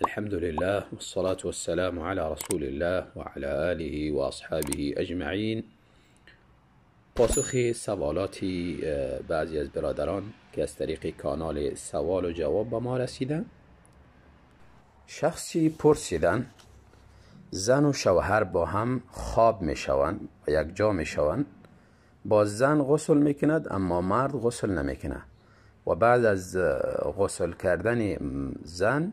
الحمد لله والصلاة والسلام على رسول الله و علی آله و اصحابه اجمعین. پاسخ سوالاتی بعضی از برادران که از طریق کانال سوال و جواب به ما رسیدن. شخصی پرسیدن زن و شوهر با هم خواب می شوند و یک جا می شوند، با زن غسل می کند اما مرد غسل نمی کند و بعد از غسل کردن زن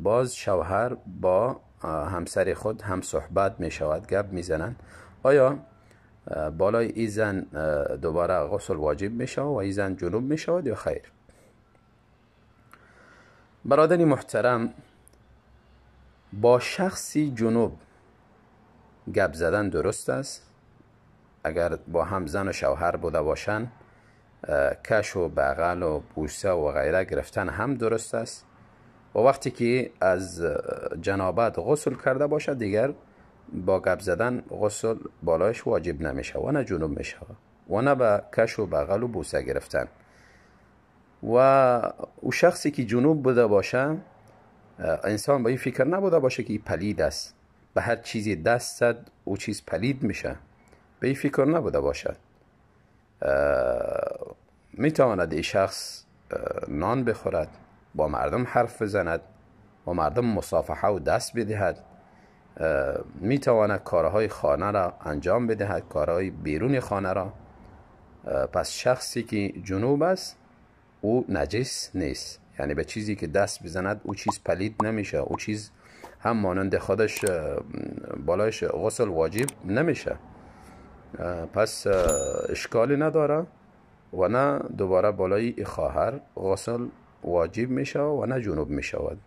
باز شوهر با همسر خود هم صحبت می شود، گپ می زنند. آیا بالای این زن دوباره غسل واجب می شود و این زن جنوب می شود یا خیر؟ برادری محترم، با شخصی جنوب گپ زدن درست است. اگر با هم زن و شوهر بوده باشند، کش و بغل و بوسه و غیره گرفتن هم درست است. و وقتی که از جنابت غسل کرده باشد دیگر با گپ زدن غسل بالایش واجب نمیشه و نه جنوب میشه و نه به کش و بغل و بوسه گرفتن. و او شخصی که جنوب بوده باشه، انسان با این فکر نبوده باشه که این پلید است، به هر چیزی دست زد او چیز پلید میشه، به این فکر نبوده باشد. میتواند این شخص نان بخورد، با مردم حرف بزند، با مردم مصافحه و دست بدهد، میتواند کارهای خانه را انجام بدهد، کارهای بیرون خانه را. پس شخصی که جنوب است او نجس نیست، یعنی به چیزی که دست بزند او چیز پلید نمیشه، او چیز هم مانند خودش بالایش غسل واجب نمیشه. پس اشکالی نداره و نه دوباره بالای خواهر غسل واجب میشه و نه جنوب میشود.